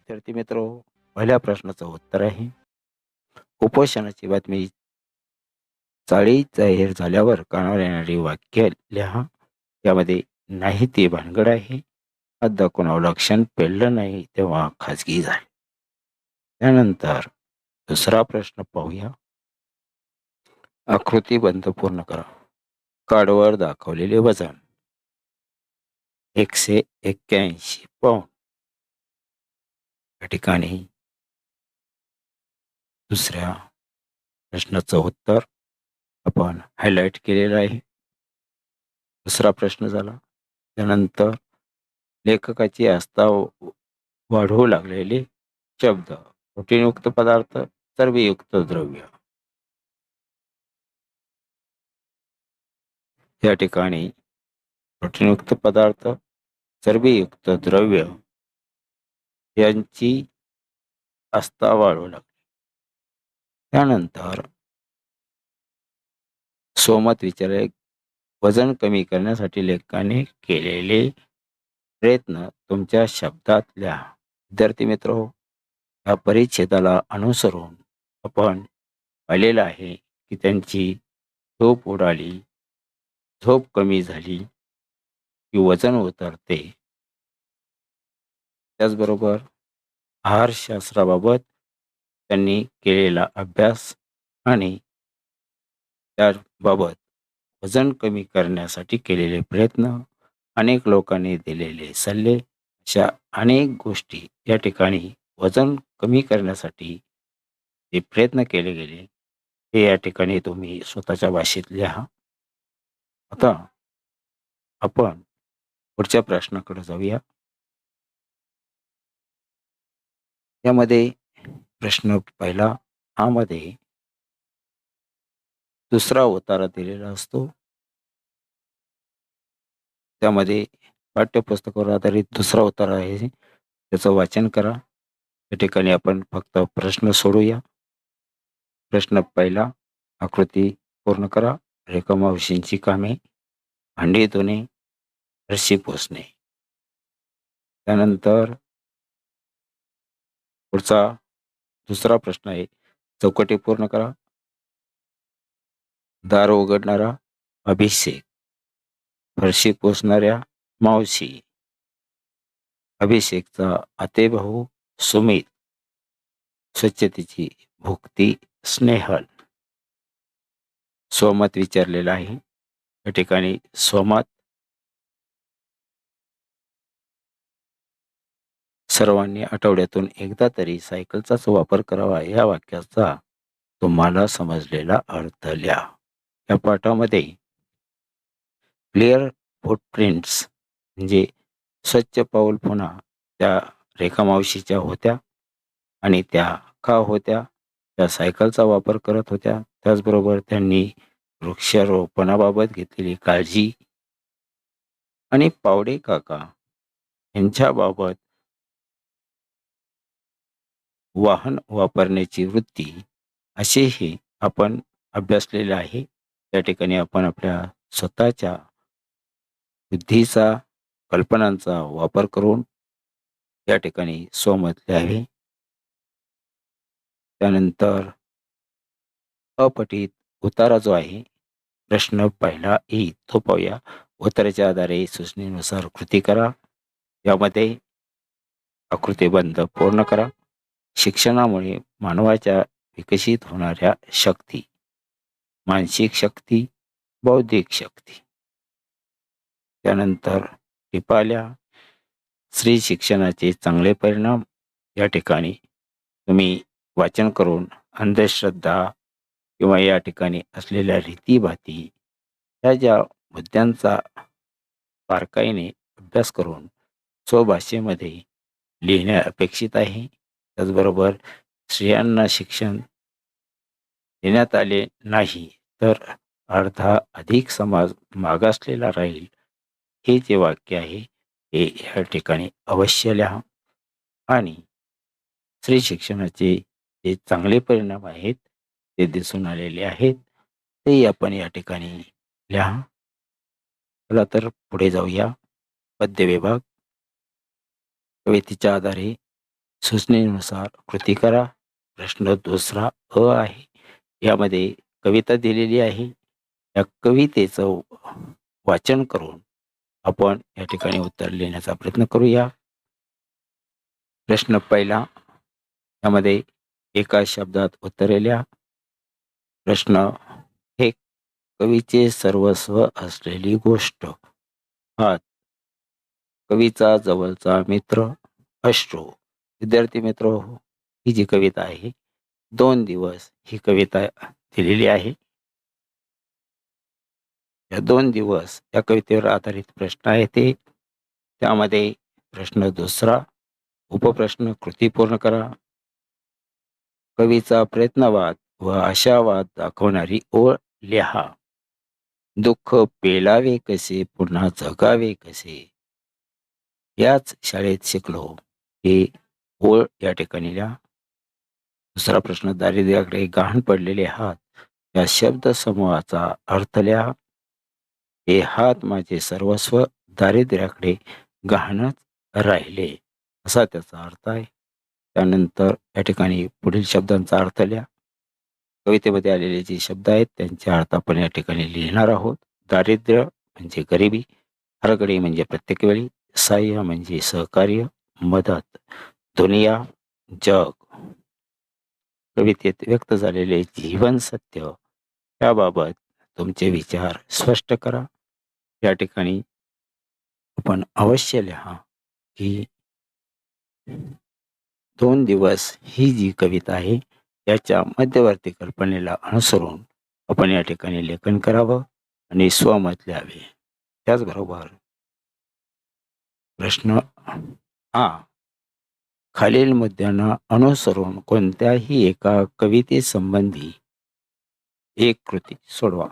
विद्यार्थी मित्रो, पहिल्या प्रश्नाचं उत्तर आहे. उपोषणाची बातमी चाळी जाहीर झाल्यावर कानावर येणारी वाक्य लिहा. यामध्ये नाही ती भानगड आहे, हद्द कोणावर लक्षण पेललं नाही तेव्हा खाजगी झाले. त्यानंतर दुसरा प्रश्न पाहूया. आकृती बंद पूर्ण करा. कार्डवर दाखवलेले वजन 181 पाऊंड. या ठिकाणी दुसऱ्या प्रश्नाचं उत्तर आपण हायलाइट केलेलं आहे. दुसरा प्रश्न झाला. त्यानंतर लेखकाची आस्था वाढवू लागलेले शब्द, प्रोटीनयुक्त पदार्थ, चरबीयुक्त द्रव्य. या ठिकाणी प्रोटीनयुक्त पदार्थ, चरबीयुक्त द्रव्य यांची आस्था वाढवू लागली. त्यानंतर स्वमत विचारले, वजन कमी करण्यासाठी लेखकाने केलेले प्रयत्न तुमच्या शब्दात लिहा. विद्यार्थी मित्र, या परिच्छेदाला अनुसरून आपण पाहिलेलं आहे की त्यांची झोप उडाली, झोप कमी झाली की वजन उतरते. त्याचबरोबर आहारशास्त्राबाबत त्यांनी केलेला अभ्यास आणि त्याबाबत वजन कमी करण्यासाठी केलेले प्रयत्न, अनेक लोकांनी दिलेले सल्ले, अशा अनेक गोष्टी या ठिकाणी वजन कमी करण्यासाठी जे प्रयत्न केले गेले हे या ठिकाणी तुम्ही स्वतःच्या भाषेत लिहा. आता आपण पुढच्या प्रश्नाकडे जाऊया. यामध्ये प्रश्न पहिला मध्ये दुसरा उतारा दिलेला असतो. त्यामध्ये पाठ्यपुस्तकावर आधारित दुसरा उतारा आहे, त्याचं वाचन करा. या ठिकाणी आपण फक्त प्रश्न सोडूया. प्रश्न पहिला, आकृती पूर्ण करा. रेखामावशींची कामे, भांडी धुणे, रशी पुसणे. त्यानंतर पुढचा दुसरा प्रश्न आहे, चौकटी पूर्ण करा. दार उघडणारा अभिषेक, फरशी पुसणाऱ्या मावशी, अभिषेकचा आतेभाऊ सुमित, स्वच्छतेची भुक्ती स्नेहल. स्वमत विचारलेलं आहे. या ठिकाणी स्वमत, सर्वांनी आठवड्यातून एकदा तरी सायकलचाच वापर करावा या वाक्याचा तुम्हाला समजलेला अर्थ लिहा. या पाठामध्ये क्लिअर फुटप्रिंट्स म्हणजे स्वच्छ पाऊल पुन्हा त्या रेखामावशीच्या होत्या आणि त्या का होत्या, त्या सायकलचा वापर करत होत्या. त्याचबरोबर त्यांनी वृक्षारोपणाबाबत घेतलेली काळजी आणि पावडे काका यांच्याबाबत वाहन वापरण्याची वृत्ती असेही आपण अभ्यासलेले आहे. त्या ठिकाणी आपण आपल्या स्वतःच्या बुद्धीचा, कल्पनांचा वापर करून या ठिकाणी स्वमत लिहावे. त्यानंतर अपठित उतारा जो आहे, प्रश्न पहिला तो पाहूया. उत्तराच्या आधारे सूचनेनुसार कृती करा. यामध्ये आकृतीबंध पूर्ण करा. शिक्षणामुळे मानवाच्या विकसित होणाऱ्या शक्ती, मानसिक शक्ती, बौद्धिक शक्ती. त्यानंतर टिपाल्या, स्त्री शिक्षणाचे चांगले परिणाम. या ठिकाणी तुम्ही वाचन करून अंधश्रद्धा किंवा या ठिकाणी असलेल्या रीतीभाती या ज्या मुद्द्यांचा बारकाईने अभ्यास करून स्वभाषेमध्ये लिहिणे अपेक्षित आहे. त्याचबरोबर स्त्रियांना शिक्षण देण्यात आले नाही तर अर्धा अधिक समाज मागासलेला राहील, हे जे वाक्य आहे हे या ठिकाणी अवश्य लिहा. आणि स्त्री शिक्षणाचे जे चांगले परिणाम आहेत ते दिसून आलेले आहेत, ते आपण या ठिकाणी लिहा. चला तर पुढे जाऊया. पद्य विभाग. कवितेच्या आधारे सूचनेनुसार कृती करा. प्रश्न दुसरा आहे. यामध्ये कविता दिलेली आहे. या कवितेचं वाचन करून आपण या ठिकाणी उत्तर लिहिण्याचा प्रयत्न करूया. प्रश्न पहिला, यामध्ये एका शब्दात उत्तरे लिहा. प्रश्न, हे कवीचे सर्वस्व असलेली गोष्ट. हा कवीचा जवळचा मित्र अश्रू. विद्यार्थी मित्र हो, ही जी कविता आहे, 2 दिवस ही कविता दिलेली आहे. या 2 दिवस या कवितेवर आधारित प्रश्न आहे ते. त्यामध्ये प्रश्न दुसरा, उपप्रश्न कृती पूर्ण करा. कवीचा प्रयत्नवाद व आशावाद दाखवणारी ओळ लिहा. दुःख पेलावे कसे, पुन्हा जगावे कसे, याच शाळेत शिकलो, हे ओळ या ठिकाणी लिहा. दुसरा प्रश्न, दारिद्र्याकडे गहाण पडलेले हात, या शब्द समूहाचा अर्थ लिहा. हे हात माझे सर्वस्व दारिद्र्याकडे गहाणच राहिले, असा त्याचा अर्थ आहे. त्यानंतर या ठिकाणी पुढील शब्दांचा अर्थ लिहा. कवितेमध्ये आलेले जे शब्द आहेत त्यांचे अर्थ आपण या ठिकाणी लिहिणार आहोत. दारिद्र्य म्हणजे गरिबी, हरगडी म्हणजे प्रत्येक वेळी, सहाय्य म्हणजे सहकार्य, मदत, दुनिया, जग. कवितेत व्यक्त झालेले जीवन सत्य याबाबत तुमचे विचार स्पष्ट करा. या ठिकाणी आपण अवश्य लिहा की 2 दिवस ही जी कविता आहे याच्या मध्यवर्ती कल्पनेला अनुसरून आपण या ठिकाणी लेखन करावं आणि स्वमत लिहावे. त्याचबरोबर प्रश्न हा, खालील मुद्द्यांना अनुसरून कोणत्याही एका कवितेसंबंधी एक कृती सोडवा.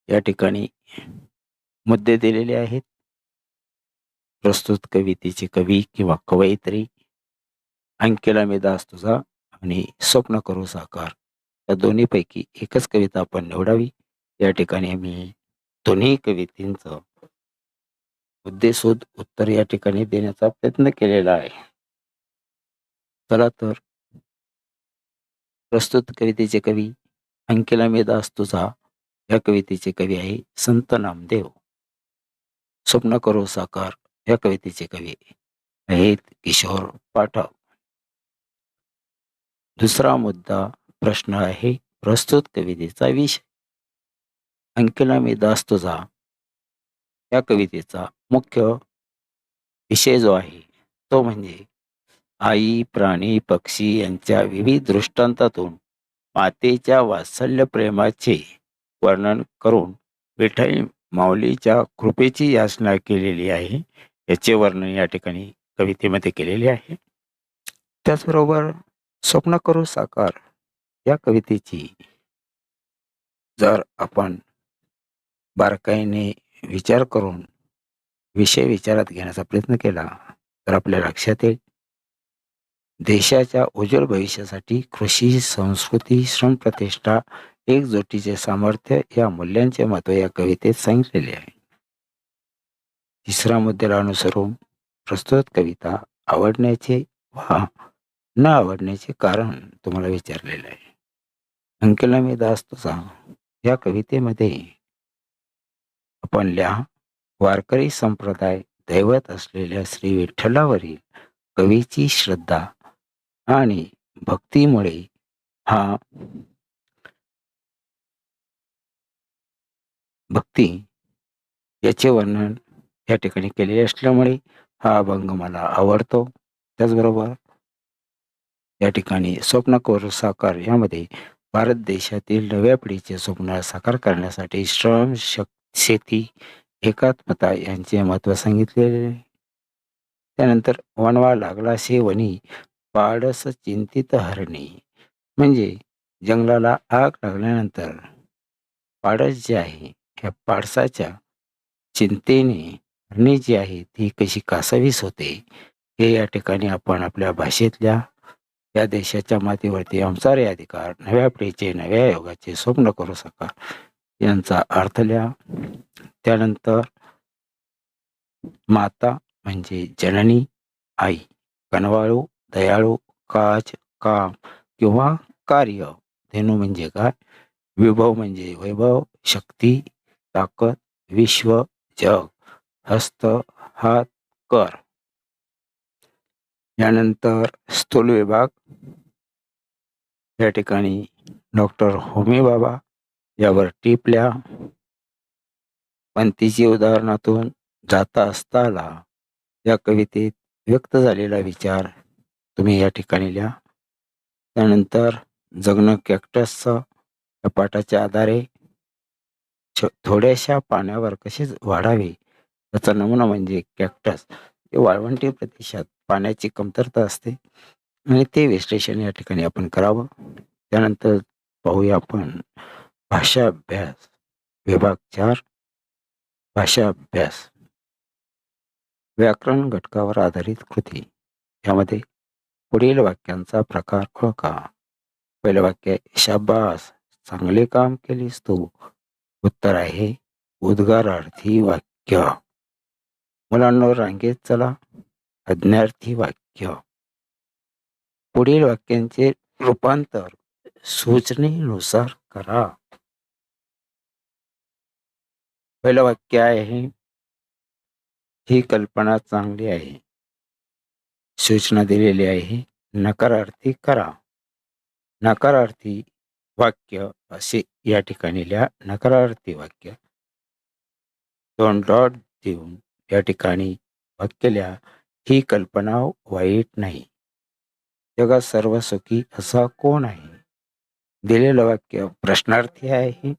या ठिकाणी मुद्दे दिलेले आहेत. प्रस्तुत कवितेचे कवी किंवा कवयित्री, अंकेला मी दास तुझा आणि स्वप्न करू साकार, या दोन्हीपैकी एकच कविता आपण निवडावी. या ठिकाणी मी दोन्ही कवितेंचं मुद्देसूद उत्तर या ठिकाणी देण्याचा प्रयत्न केलेला आहे. चला तर, प्रस्तुत कवितेचे कवी अंकेला मी दास तुझा या कवितेचे कवी आहे संत नामदेव. स्वप्न करो साकार या कवितेचे कवी आहेत किशोर पाठक. दुसरा मुद्दा प्रश्न आहे प्रस्तुत कवितेचा विषय. अंकेला मी दास तुझा या कवितेचा मुख्य विषय जो आहे तो म्हणजे आई, प्राणी, पक्षी यांच्या विविध दृष्टांतातून मातेच्या वात्सल्य प्रेमाचे वर्णन करून विठ्ठल माऊलीच्या कृपेची याचना केलेली आहे. याचे वर्णन या ठिकाणी कवितेमध्ये केलेले आहे. त्याचबरोबर स्वप्न करू साकार या कवितेची जर आपण बारकाईने विचार करून विषय विचारात घेण्याचा प्रयत्न केला तर आपल्या लक्षात येईल, देशाच्या उज्ज्वल भविष्यासाठी कृषी, संस्कृती, श्रमप्रतिष्ठा, एकजुटीचे सामर्थ्य या मूल्यांचे महत्त्व या कवितेत सांगितलेले आहे. तिसरा मुद्द्याला अनुसरून प्रस्तुत कविता आवडण्याचे वा न आवडण्याचे कारण तुम्हाला विचारलेले आहे. अंकेला मी दास तुझा या कवितेमध्ये आपण लिहा, वारकरी संप्रदाय दैवत असलेल्या श्री विठ्ठलावरील कवीची श्रद्धा आणि भक्तीमुळे हा भक्ती याचे वर्णन या ठिकाणी केलेले असल्यामुळे हा अभंग मला आवडतो. त्याचबरोबर या ठिकाणी स्वप्न करू साकार यामध्ये भारत देशातील नव्या पिढीचे स्वप्न साकार करण्यासाठी श्रम, शेती, एकात्मता यांचे महत्त्व सांगितलेले. त्यानंतर वणवा लागला से वनी, पाडस चिंतित हरणी, म्हणजे जंगलाला आग लागल्यानंतर पाडस जे आहे ह्या पाडसाच्या चिंतेने हरणी जी आहे ती कशी कासावीस होते, हे या ठिकाणी आपण आपल्या भाषेतल्या या देशाच्या मातीवरती आमचा रे अधिकार, नव्या पिढीचे नव्या योगाचे स्वप्न करू साकार यांचा अर्थ लिहा. त्यानंतर माता म्हणजे जननी आई, कनवाळू दयाळू, काज, काम किंवा कार्य. धेनू म्हणजे काय? विभव म्हणजे वैभव, शक्ती, ताकद, विश्व, जग, हस्त, हात, कर. यानंतर स्थूल विभाग. या ठिकाणी डॉक्टर होमी बाबा यावर टिपल्या. पंथीची उदाहरणातून जाता असताना या कवितेत व्यक्त झालेला विचार तुम्ही या ठिकाणी लिहा. त्यानंतर जगणं कॅक्टसचं या पाठाच्या आधारे थोड्याशा पाण्यावर कसे वाढावे याचा नमुना म्हणजे कॅक्टस. ते वाळवंटी प्रदेशात पाण्याची कमतरता असते आणि ते विश्लेषण या ठिकाणी आपण करावं. त्यानंतर पाहूया आपण भाषा अभ्यास विभाग 4. भाषा अभ्यास. व्याकरण घटकावर आधारित कृती. यामध्ये पुढील वाक्यांचा प्रकार ओळखा. पहिलं वाक्य आहे, शाबास, चांगले काम केलीस तू. उत्तर आहे उद्गारार्थी वाक्य. मुलांनो रांगेत चला, आज्ञार्थी वाक्य. पुढील वाक्यांचे रूपांतर सूचनेनुसार करा. पहिलं वाक्य आहे, ही कल्पना चांगली आहे. सूचना दिलेली आहे, नकारार्थी करा. नकारार्थी वाक्य असे या ठिकाणी लिहा. नकारार्थी वाक्य 2 डॉट देऊन या ठिकाणी वाक्य लिहा. ही कल्पना वाईट नाही. जगात सर्व सुखी असा कोण आहे? दिलेलं वाक्य प्रश्नार्थी आहे.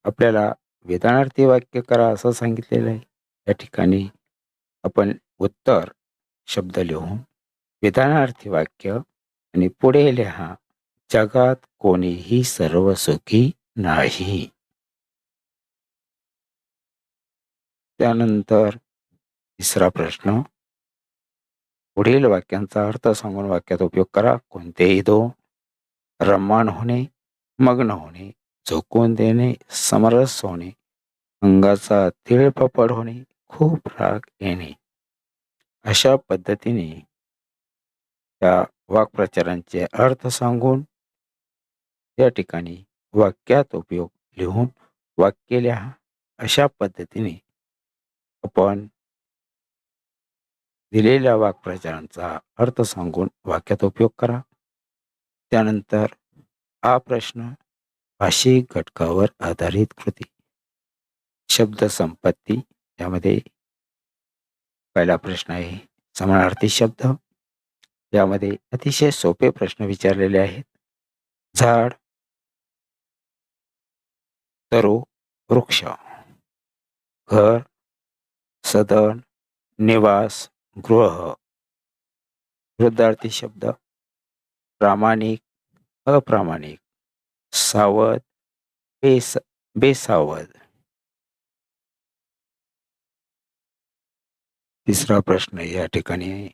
आपल्याला विधानार्थी वाक्य करा असं सांगितलेलं आहे. या ठिकाणी आपण उत्तर शब्द लिहून विधानार्थी वाक्य आणि पुढे लिहा, जगात कोणीही सर्व सुखी नाही. त्यानंतर तिसरा प्रश्न, पुढील वाक्यांचा अर्थ सांगून वाक्यात उपयोग करा. कोणतेही दोन. रममाण होणे, मग्न होणे, झोकून देणे, समरस होणे, अंगाचा तिळपपड होणे, खूप राग येणे. अशा पद्धतीने त्या वाक्प्रचारांचे अर्थ सांगून या ठिकाणी वाक्यात उपयोग लिहून वाक्य लिहा. अशा पद्धतीने आपण दिलेल्या वाक्प्रचारांचा अर्थ सांगून वाक्यात उपयोग करा. त्यानंतर हा प्रश्न भाषिक घटकावर आधारित कृती. शब्द संपत्ती. यामध्ये पहिला प्रश्न आहे समानार्थी शब्द. यामध्ये अतिशय सोपे प्रश्न विचारलेले आहेत. झाड, तरू, वृक्ष. घर, सदन, निवास, गृह. विरुद्धार्थी शब्द प्रामाणिक, अप्रामाणिक, सावध, बेसावध. तिसरा प्रश्न या ठिकाणी आहे,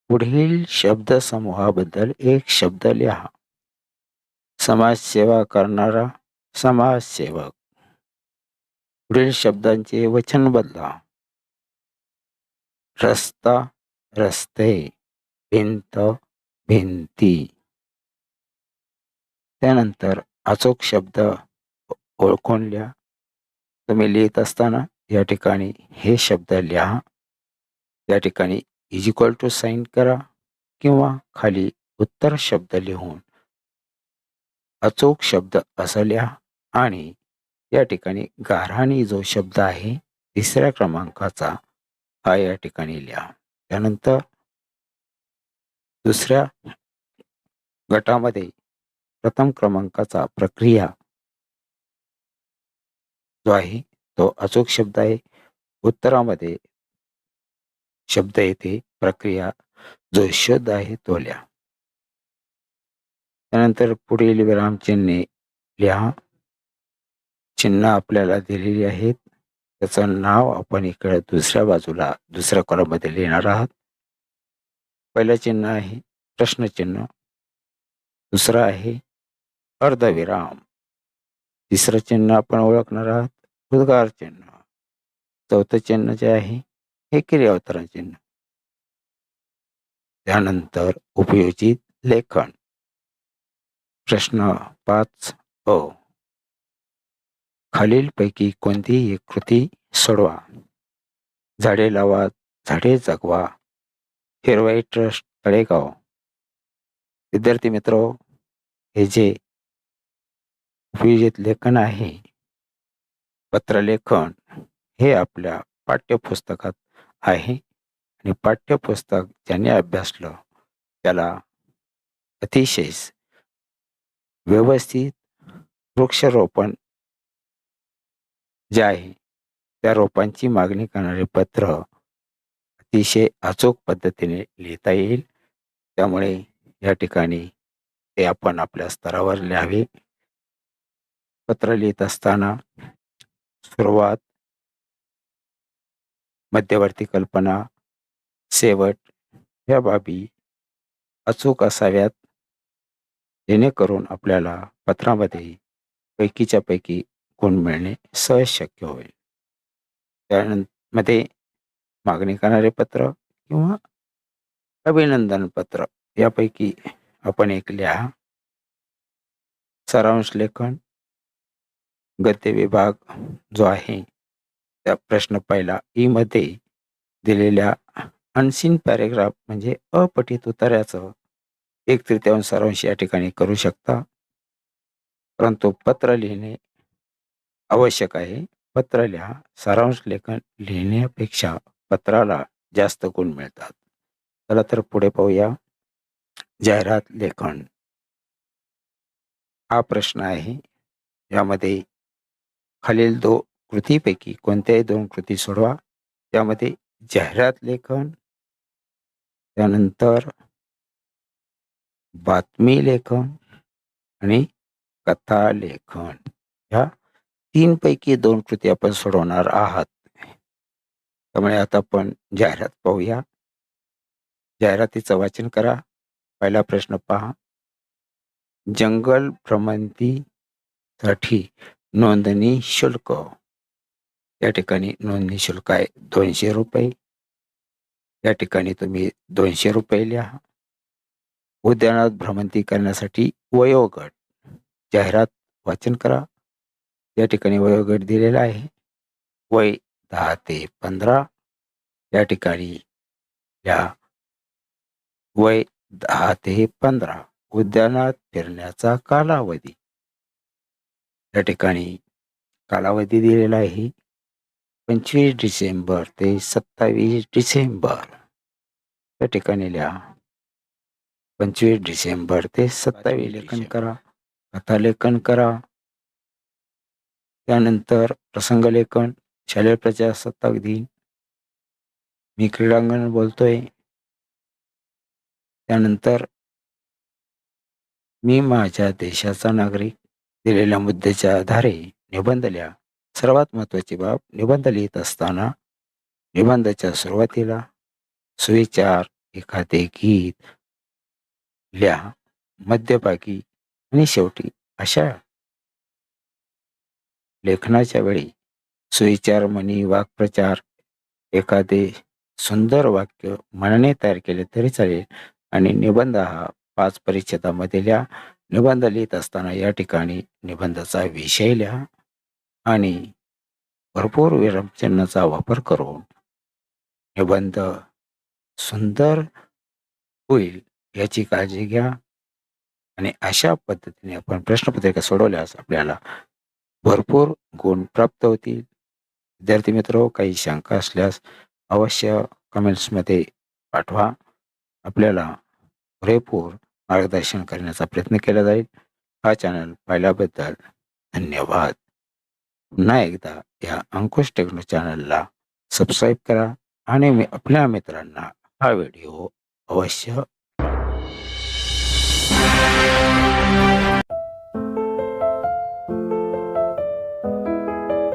पुढील शब्द समूहाबद्दल एक शब्द लिहा. समाजसेवा करणारा, समाजसेवक. पुढील शब्दांचे वचन बदला. रस्ता, रस्ते, भिंत, भिंती. त्यानंतर अचूक शब्द ओळखून लिहा. तुम्ही लिहित असताना या ठिकाणी हे शब्द लिहा. या ठिकाणी इज इक्वल टू साइन करा किंवा खाली उत्तर शब्द लिहून अचूक शब्द असं लिहा. आणि या ठिकाणी गाऱ्हाणी जो शब्द आहे 3ऱ्या क्रमांकाचा हा या ठिकाणी लिहा. त्यानंतर दुसऱ्या गटामध्ये प्रथम क्रमांकाचा प्रक्रिया जो आहे तो अचूक शब्द आहे. उत्तरामध्ये शब्द येथे प्रक्रिया जो शुद्ध आहे तो लिहा. त्यानंतर पुढील विरामचिन्हे लिहा. चिन्ह आपल्याला दिलेली आहेत. त्याचं नाव आपण इकडे दुसऱ्या बाजूला दुसऱ्या कॉलममध्ये लिहिणार आहात. पहिलं चिन्ह आहे प्रश्नचिन्ह. दुसरं आहे अर्धविराम. तिसरं चिन्ह आपण ओळखणार आहात उद्गार चिन्ह. चौथं चिन्ह जे आहे हे क्रियाउत्तरण चिन्ह. त्यानंतर उपयोजित लेखन. प्रश्न 5 अ. खालीलपैकी कोणतीही एक कृती सोडवा. झाडे लावा, झाडे जगवा, हिरवाई ट्रस्ट तळेगाव. विद्यार्थी मित्र, हे जे उपयोजित लेखन आहे, पत्रलेखन, हे आपल्या पाठ्यपुस्तकात आहे आणि पाठ्यपुस्तक ज्याने अभ्यासलं त्याला अतिशय व्यवस्थित वृक्षारोपण जे आहे त्या रोपांची मागणी करणारे पत्र अतिशय अचूक पद्धतीने लिहिता येईल. त्यामुळे या ठिकाणी ते आपण आपल्या स्तरावर लिहावे. पत्र लिहित असताना सुरुवात, मध्यवर्ती कल्पना, शेवट या बाबी अचूक असाव्यात, जेणेकरून आपल्याला पत्रामध्ये पैकीच्या पैकी गुण मिळणे सहज शक्य होईल. त्यामध्ये मागणी करणारे पत्र किंवा अभिनंदन पत्र यापैकी आपण एक लिहा. सारांश लेखन, गद्य विभाग जो आहे त्या प्रश्न पहिला ई मध्ये दिलेल्या अनसीन पॅरेग्राफ म्हणजे अपठित उत्तराचं 1/3 सारांश या ठिकाणी करू शकता. परंतु पत्र लिहिणे आवश्यक आहे. पत्र लिहा. सारांश लेखन लिहिण्यापेक्षा पत्राला जास्त गुण मिळतात. चला तर पुढे पाहूया. जाहिरात लेखन हा प्रश्न आहे. यामध्ये खालील कृतीपैकी कोणत्याही 2 कृती सोडवा. त्यामध्ये जाहिरात लेखन, त्यानंतर बातमी लेखन आणि कथा लेखन, ह्या 3 पैकी 2 कृती आपण सोडवणार आहात. त्यामुळे आता आपण जाहिरात पाहूया. जाहिरातीचं वाचन करा. पहिला प्रश्न पहा. जंगल भ्रमंतीसाठी नोंदणी शुल्क. या ठिकाणी नोंदणी शुल्क आहे 200 रुपये. या ठिकाणी तुम्ही 200 रुपये लिहा. उद्यानात भ्रमंती करण्यासाठी वयोगट. जाहिरात वाचन करा. या ठिकाणी वयोगट दिलेला आहे. वय 10 ते 15. या ठिकाणी या वय 10 ते 15. उद्यानात फिरण्याचा कालावधी. या ठिकाणी कालावधी दिलेला आहे 25 डिसेंबर ते 27 डिसेंबर. या ठिकाणी लिहा 25 डिसेंबर ते 27 लेखन करा. कथालेखन करा. त्यानंतर प्रसंगलेखन, शालेय प्रजासत्ताक दिन, मी क्रीडांगण बोलतोय. त्यानंतर मी माझ्या देशाचा नागरिक. दिलेल्या मुद्द्याच्या आधारे निबंध लिहा. सर्वात महत्त्वाची बाब, निबंध लिहित असताना निबंधाच्या सुरुवातीला सुविचार, एखादे गीत लिहा. मध्यभागी आणि शेवटी अशा लेखनाच्या वेळी सुविचार, म्हणी, वाक्प्रचार, एखादे सुंदर वाक्य मनाने तयार केले तरी चालेल आणि निबंध हा 5 परिच्छेदामध्ये लिहा. निबंध लिहित असताना या ठिकाणी निबंधाचा विषय लिहा आणि भरपूर विरामचिन्हाचा वापर करून निबंध सुंदर होईल याची काळजी घ्या. आणि अशा पद्धतीने आपण प्रश्नपत्रिका सोडवल्यास आपल्याला भरपूर गुण प्राप्त होतील. विद्यार्थी मित्र, काही शंका असल्यास अवश्य कमेंट्समध्ये पाठवा. आपल्याला पुरेपूर मार्गदर्शन करण्याचा प्रयत्न केला जाईल. हा चॅनल पाहिल्याबद्दल धन्यवाद. पुन्हा एकदा या अंकुश टेक्नो चॅनलला सबस्क्राईब करा आणि आपल्या मित्रांना हा व्हिडिओ अवश्य